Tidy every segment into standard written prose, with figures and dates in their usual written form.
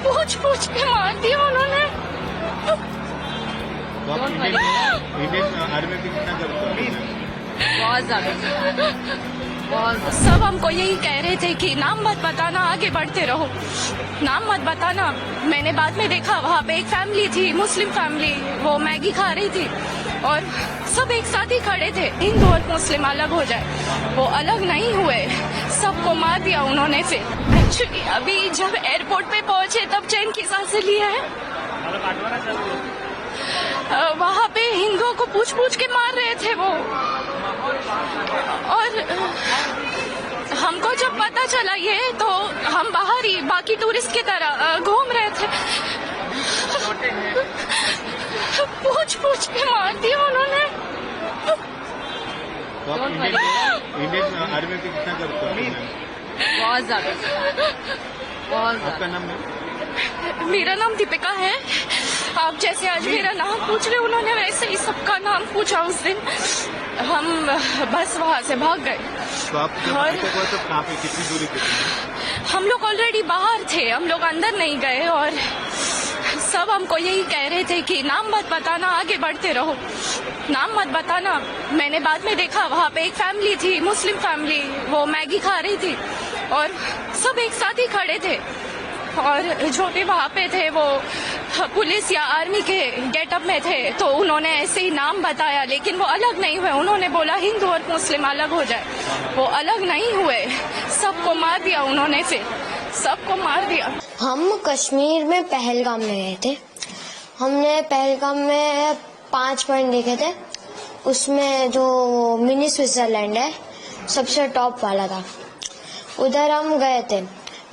पूछ पूछ के मार दिया उन्होंने। इंडियन आर्मी की कितना बहुत ज्यादा सब हमको यही कह रहे थे कि नाम मत बताना, आगे बढ़ते रहो, नाम मत बताना। मैंने बाद में देखा वहाँ पे एक फैमिली थी, मुस्लिम फैमिली, वो मैगी खा रही थी और सब एक साथ ही खड़े थे। हिंदू और मुस्लिम अलग हो जाए, वो अलग नहीं हुए, सबको मार दिया उन्होंने। फिर एक्चुअली अभी जब एयरपोर्ट पे पहुंचे तब चैन की सांसें ली है। वहाँ पे हिंदुओं को पूछ पूछ के मार रहे थे वो, और हमको जब पता चला ये तो हम बाहर ही बाकी टूरिस्ट की तरह घूम रहे थे। पूछ पूछ के मार दिया उन्होंने। इंडियन आर्मी की कितना बहुत ज्यादा आपका नाम है? मेरा नाम दीपिका है। आप जैसे आज मेरा नाम पूछ रहे उन्होंने वैसे ही सबका नाम पूछा उस दिन। हम बस वहाँ से भाग गए। तो आप कहाँ पे कितनी दूरी पे थे? हम लोग ऑलरेडी बाहर थे, हम लोग अंदर नहीं गए और सब हमको यही कह रहे थे कि नाम मत बताना, आगे बढ़ते रहो, नाम मत बताना। मैंने बाद में देखा वहाँ पे एक फैमिली थी, मुस्लिम फैमिली, वो मैगी खा रही थी और सब एक साथ ही खड़े थे और जो भी वहाँ पे थे वो पुलिस या आर्मी के गेटअप में थे, तो उन्होंने ऐसे ही नाम बताया, लेकिन वो अलग नहीं हुए। उन्होंने बोला हिंदू और मुस्लिम अलग हो जाए, वो अलग नहीं हुए, सबको मार दिया उन्होंने। फिर सबको मार दिया। हम कश्मीर में पहलगाम में गए थे। हमने पहलगाम में 5 पॉइंट देखे थे, उसमें जो मिनी स्विट्जरलैंड है सबसे टॉप वाला था, उधर हम गए थे।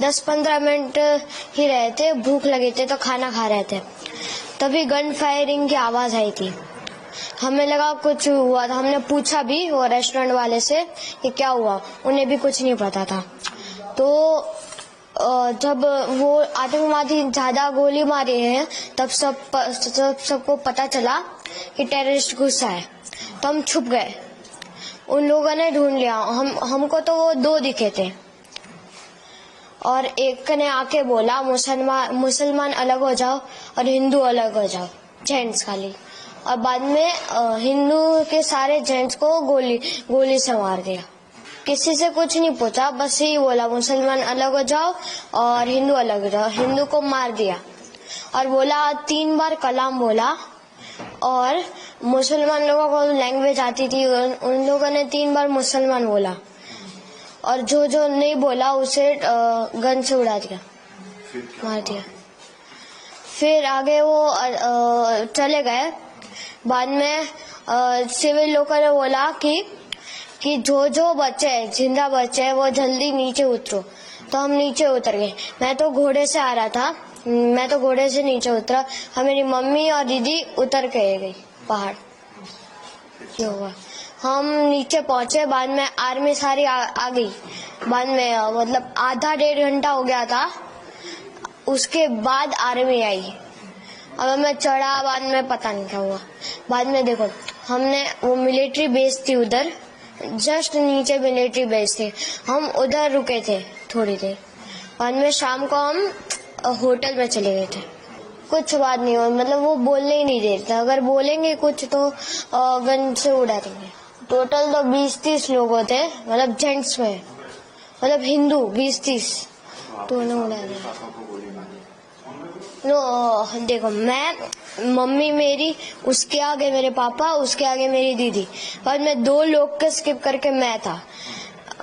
10-15 मिनट ही रहे थे, भूख लगी थी तो खाना खा रहे थे, तभी गन फायरिंग की आवाज आई थी। हमें लगा कुछ हुआ था, हमने पूछा भी वो रेस्टोरेंट वाले से कि क्या हुआ, उन्हें भी कुछ नहीं पता था। तो जब वो आतंकवादी ज्यादा गोली मारे हैं तब सबको पता चला कि टेररिस्ट घुसा है, तो हम छुप गए। उन लोगों ने ढूंढ लिया, हमको तो वो 2 दिखे थे और एक ने आके बोला मुसलमान अलग हो जाओ और हिंदू अलग हो जाओ, जेंट्स खाली। और बाद में हिंदू के सारे जेंट्स को गोली से मार दिया। किसी से कुछ नहीं पूछा, बस यही बोला मुसलमान अलग हो जाओ और हिंदू अलग हो जाओ। हिंदू को मार दिया और बोला 3 बार कलाम बोला, और मुसलमान लोगों को लैंग्वेज आती थी, उन लोगों ने 3 बार मुसलमान बोला और जो नहीं बोला उसे गन से उड़ा दिया, मार दिया। फिर आगे वो चले गए। बाद में सिविल लोगों ने बोला कि जो बच्चे हैं, जिंदा बच्चे हैं, वो जल्दी नीचे उतरो। तो हम नीचे उतर गए। मैं तो घोड़े से आ रहा था, मैं तो घोड़े से नीचे उतरा और मेरी मम्मी और दीदी उतर के गई पहाड़। ये हुआ, हम नीचे पहुंचे। बाद में आर्मी सारी आ गई। बाद में मतलब आधा-1.5 घंटा हो गया था, उसके बाद आर्मी आई। अब मैं चढ़ा, बाद में पता नहीं क्या हुआ। बाद में देखो, हमने वो मिलिट्री बेस थी उधर, जस्ट नीचे मिलिट्री बेस थी, हम उधर रुके थे थोड़ी देर। बाद में शाम को हम होटल में चले गए थे। कुछ बात नहीं हुई, मतलब वो बोलने ही नहीं देते, अगर बोलेंगे कुछ तो गन से उड़ा देंगे। टोटल तो 20-30 लोग होते, मतलब जेंट्स में, मतलब हिंदू 20-30 दोनों उड़ा दिया। देखो, मैं, मम्मी मेरी, उसके आगे मेरे पापा, उसके आगे मेरी दीदी, और मैं 2 लोग के स्किप करके मैं था।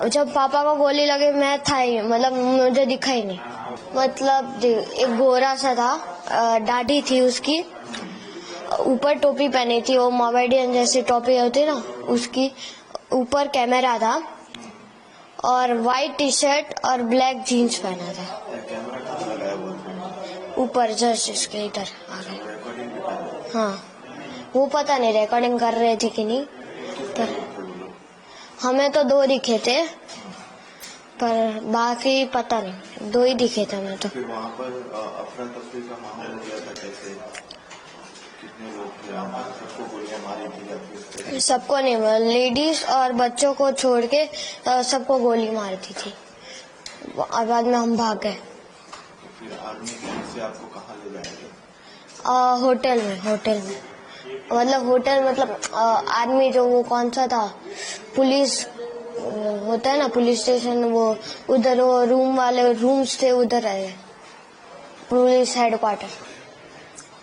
जब पापा को गोली लगे मैं था ही, मतलब मुझे दिखा ही नहीं। मतलब एक गोरा सा था, दाढ़ी थी उसकी, ऊपर टोपी पहनी थी, वो मोमेडियन जैसी टोपी होती ना, उसकी ऊपर कैमरा था और व्हाइट टी-शर्ट और ब्लैक जीन्स पहना था। ऊपर जस्ट इसके इधर आ गए। हाँ, वो पता नहीं रिकॉर्डिंग कर रहे थे कि नहीं, पर हमें तो 2 दिखे थे, पर बाकी पता नहीं, 2 ही दिखे थे हमें तो। फिर वहाँ पर अफरा तफरी का माहौल हो गया था, कैसे, कितने लोग थे, सबको गोलियां मारी थी? सबको नहीं, लेडीज और बच्चों को छोड़ के सबको गोली मारती थी। और बाद में हम भाग गए। फिर से आपको कहाँ ले जाया गया? होटल में मतलब होटल मतलब आर्मी जो वो कौन सा था, पुलिस होता है ना, पुलिस स्टेशन, वो उधर वो रूम्स थे, उधर आए पुलिस हेडक्वार्टर।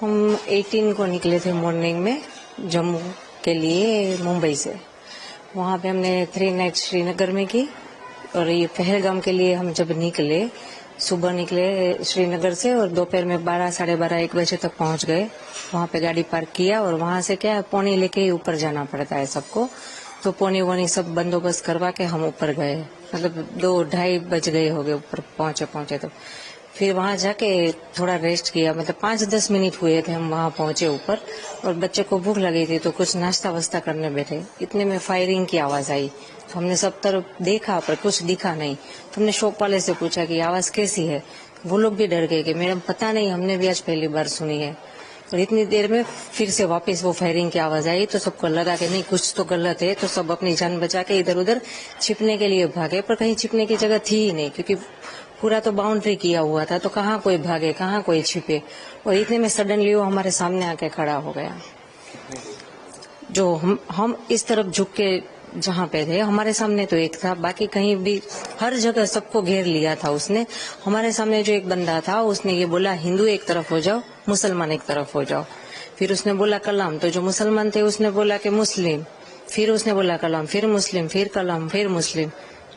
हम 18 को निकले थे मॉर्निंग में जम्मू के लिए मुंबई से। वहाँ पे हमने 3 नाइट श्रीनगर में की और ये पहलगाम के लिए हम जब निकले, सुबह निकले श्रीनगर से और दोपहर में 12, साढ़े 12, 1 बजे तक पहुँच गए। वहाँ पे गाड़ी पार्क किया और वहाँ से क्या है, पौनी लेके ही ऊपर जाना पड़ता है सबको, तो पौनी वोनी सब बंदोबस्त करवा के हम ऊपर गए। मतलब 2-2:30 बज गए हो गए ऊपर पहुंचे तो फिर वहां जाके थोड़ा रेस्ट किया। मतलब 5-10 मिनट हुए थे हम वहां पहुंचे ऊपर, और बच्चे को भूख लगी थी तो कुछ नाश्ता वास्ता करने बैठे, इतने में फायरिंग की आवाज आई। तो हमने सब तरफ देखा पर कुछ दिखा नहीं। तो हमने शॉप वाले से पूछा कि आवाज कैसी है। वो लोग भी डर गए कि मैडम पता नहीं, हमने भी आज पहली बार सुनी है। और इतनी देर में फिर से वापस वो फायरिंग की आवाज आई तो सबको लगा कि नहीं कुछ तो गलत है, तो सब अपनी जान बचा के इधर उधर छिपने के लिए भागे। पर कहीं छिपने की जगह थी ही नहीं, क्योंकि पूरा तो बाउंड्री किया हुआ था, तो कहाँ कोई भागे, कहाँ कोई छिपे। और इतने में सडनली वो हमारे सामने आके खड़ा हो गया। जो हम इस तरफ झुक के जहाँ पे थे, हमारे सामने तो एक था, बाकी कहीं भी हर जगह सबको घेर लिया था उसने। हमारे सामने जो एक बंदा था उसने ये बोला, हिंदू एक तरफ हो जाओ, मुसलमान एक तरफ हो जाओ। फिर उसने बोला कलाम, तो जो मुसलमान थे उसने बोला कि मुस्लिम, फिर उसने बोला कलाम, फिर मुस्लिम, फिर कलाम, फिर मुस्लिम।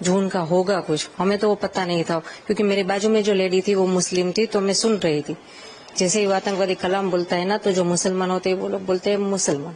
जो उनका होगा कुछ, हमें तो वो पता नहीं था, क्योंकि मेरे बाजू में जो लेडी थी वो मुस्लिम थी, तो मैं सुन रही थी। जैसे ही आतंकवादी कलाम बोलता है ना, तो जो मुसलमान होते हैं वो लोग बोलते हैं मुसलमान।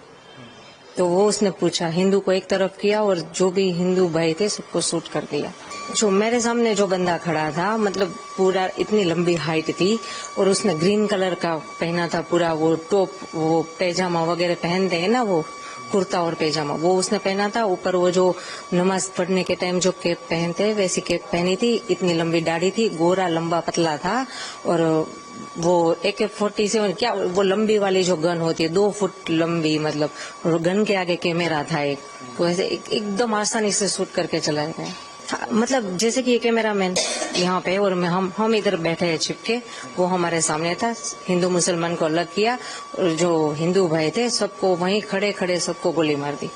तो वो उसने पूछा, हिंदू को एक तरफ किया और जो भी हिंदू भाई थे सबको शूट कर दिया। जो मेरे सामने जो बंदा खड़ा था, मतलब पूरा इतनी लंबी हाइट थी और उसने ग्रीन कलर का पहना था पूरा, वो टॉप, वो पैजामा वगैरह पहनते हैं ना, वो कुर्ता और पैजामा, वो उसने पहना था। ऊपर वो जो नमाज पढ़ने के टाइम जो कैप पहनते हैं वैसी कैप पहनी थी। इतनी लंबी दाढ़ी थी, गोरा लंबा पतला था। और वो AK-47 क्या, वो लंबी वाली जो गन होती है 2 फुट लंबी, मतलब, और गन के आगे कैमरा था एक, तो ऐसे एकदम आसानी से शूट करके चलाया गया। मतलब जैसे कि ये कैमरामैन यहाँ पे और हम इधर बैठे हैं छिपके, वो हमारे सामने था। हिंदू मुसलमान को अलग किया और जो हिंदू भाई थे सबको वहीं खड़े खड़े सबको गोली मार दी।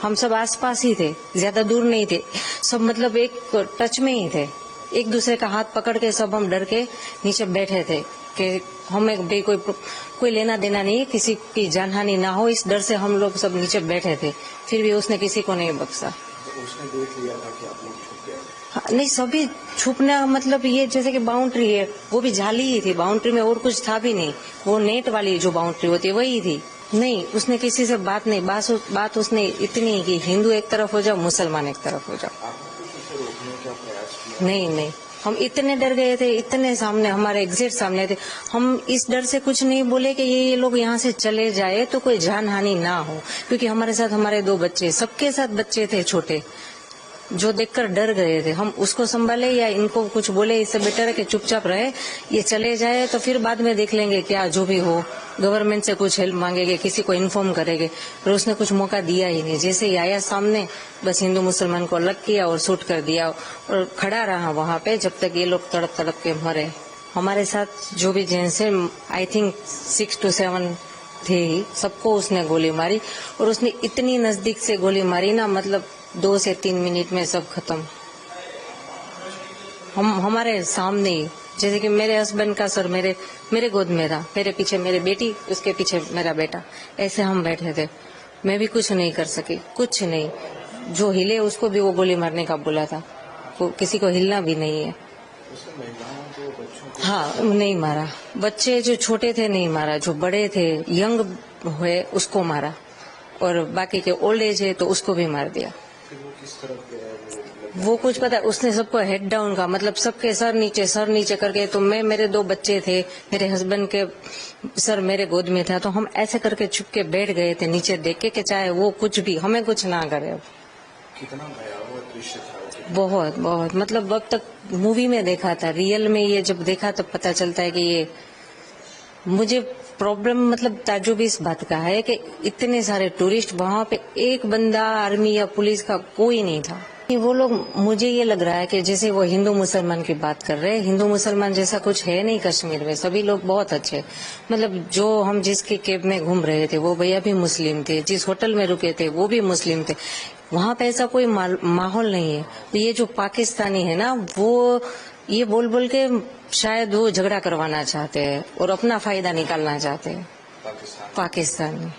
हम सब आसपास ही थे, ज्यादा दूर नहीं थे, सब मतलब एक टच में ही थे। एक दूसरे का हाथ पकड़ के सब हम डर के नीचे बैठे थे कि हमें भी कोई लेना देना नहीं, किसी की जानहानि ना हो, इस डर से हम लोग सब नीचे बैठे थे। फिर भी उसने किसी को नहीं बख्शा। उसने देख लिया था कि आप लोग छुप गए? नहीं, सभी छुपना, मतलब ये जैसे कि बाउंड्री है, वो भी जाली ही थी, बाउंड्री में और कुछ था भी नहीं। वो नेट वाली जो बाउंड्री होती है वही थी। नहीं, उसने किसी से बात नहीं, बात उसने इतनी कि हिंदू एक तरफ हो जाओ, मुसलमान एक तरफ हो जाओ। आपने कुछ उसे रोकने का प्रयास किया? नहीं, हम इतने डर गए थे, इतने सामने, हमारे एग्जिट सामने थे। हम इस डर से कुछ नहीं बोले कि ये लोग यहाँ से चले जाए तो कोई जान हानि ना हो, क्योंकि हमारे साथ हमारे 2 बच्चे, सबके साथ बच्चे थे छोटे, जो देखकर डर गए थे। हम उसको संभाले या इनको कुछ बोले, इससे बेटर है कि चुपचाप रहे। ये चले जाए तो फिर बाद में देख लेंगे, क्या जो भी हो, गवर्नमेंट से कुछ हेल्प मांगेंगे, किसी को इन्फॉर्म करेंगे। पर उसने कुछ मौका दिया ही नहीं। जैसे ही आया सामने, बस हिंदू मुसलमान को अलग किया और शूट कर दिया और खड़ा रहा वहां पे जब तक ये लोग तड़प तड़प के मरे। हमारे साथ जो भी जेंट्स है, आई थिंक 6 to 7 थे, सबको उसने गोली मारी। और उसने इतनी नजदीक से गोली मारी ना, मतलब 2 से 3 मिनट में सब खत्म। हमारे सामने ही, जैसे कि मेरे हस्बैंड का सर मेरे गोद में था, मेरे पीछे मेरी बेटी, उसके पीछे मेरा बेटा, ऐसे हम बैठे थे। मैं भी कुछ नहीं कर सकी, कुछ नहीं। जो हिले उसको भी वो गोली मारने का बोला था, वो किसी को हिलना भी नहीं है। महिलाओं को, बच्चों को? हाँ, नहीं मारा। बच्चे जो छोटे थे नहीं मारा, जो बड़े थे, यंग हुए, उसको मारा। और बाकी के ओल्ड एज है तो उसको भी मार दिया। फिर वो किस तरफ गया? वो कुछ पता, उसने सबको हेड डाउन का, मतलब सबके सर नीचे करके। तो मेरे 2 बच्चे थे, मेरे हस्बैंड के सर मेरे गोद में था, तो हम ऐसे करके छुप के बैठ गए थे नीचे, देख के चाहे वो कुछ भी हमें कुछ ना करे। कितना भयावह दृश्य था? बहुत, मतलब अब तक मूवी में देखा था, रियल में ये जब देखा तब पता चलता है कि ये, मुझे प्रॉब्लम, मतलब ताज्जुब इस बात का है कि इतने सारे टूरिस्ट, वहां पे एक बंदा आर्मी या पुलिस का कोई नहीं था, वो लोग, मुझे ये लग रहा है कि जैसे वो हिंदू मुसलमान की बात कर रहे हैं, हिंदू मुसलमान जैसा कुछ है नहीं कश्मीर में। सभी लोग बहुत अच्छे, मतलब जो हम जिसके कैब में घूम रहे थे वो भैया भी मुस्लिम थे, जिस होटल में रुके थे वो भी मुस्लिम थे। वहाँ पे ऐसा कोई माहौल नहीं है। तो ये जो पाकिस्तानी है ना, वो ये बोल बोल के शायद वो झगड़ा करवाना चाहते हैं और अपना फायदा निकालना चाहते हैं। पाकिस्तान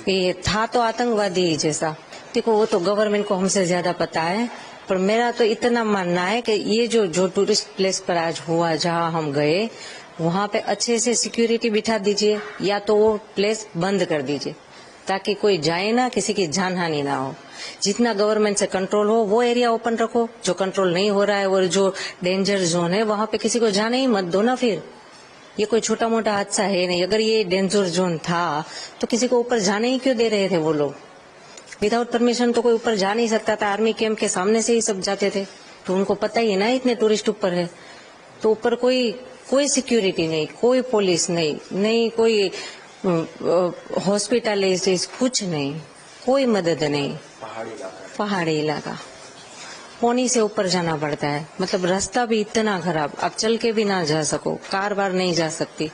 ये था तो आतंकवादी ही जैसा। देखो वो तो गवर्नमेंट को हमसे ज्यादा पता है, पर मेरा तो इतना मानना है कि ये जो टूरिस्ट प्लेस पर आज हुआ, जहाँ हम गए, वहाँ पे अच्छे से सिक्योरिटी बिठा दीजिए, या तो वो प्लेस बंद कर दीजिए ताकि कोई जाए ना, किसी की जान हानि ना हो। जितना गवर्नमेंट से कंट्रोल हो वो एरिया ओपन रखो, जो कंट्रोल नहीं हो रहा है और जो डेंजर जोन है वहाँ पे किसी को जाने ही मत दो ना। फिर ये कोई छोटा मोटा हादसा है नहीं। अगर ये डेंजर जोन था तो किसी को ऊपर जाने ही क्यों दे रहे थे वो लोग? विदाउट परमिशन तो कोई ऊपर जा नहीं सकता था। आर्मी कैंप के सामने से ही सब जाते थे, तो उनको पता ही है ना इतने टूरिस्ट ऊपर है। तो ऊपर कोई सिक्योरिटी नहीं, कोई पुलिस नहीं कोई हॉस्पिटलाइजेशन, कुछ नहीं, कोई मदद नहीं। पहाड़ी इलाका पौनी से ऊपर जाना पड़ता है, मतलब रास्ता भी इतना खराब, आप चल के भी ना जा सको, कार बार नहीं जा सकती।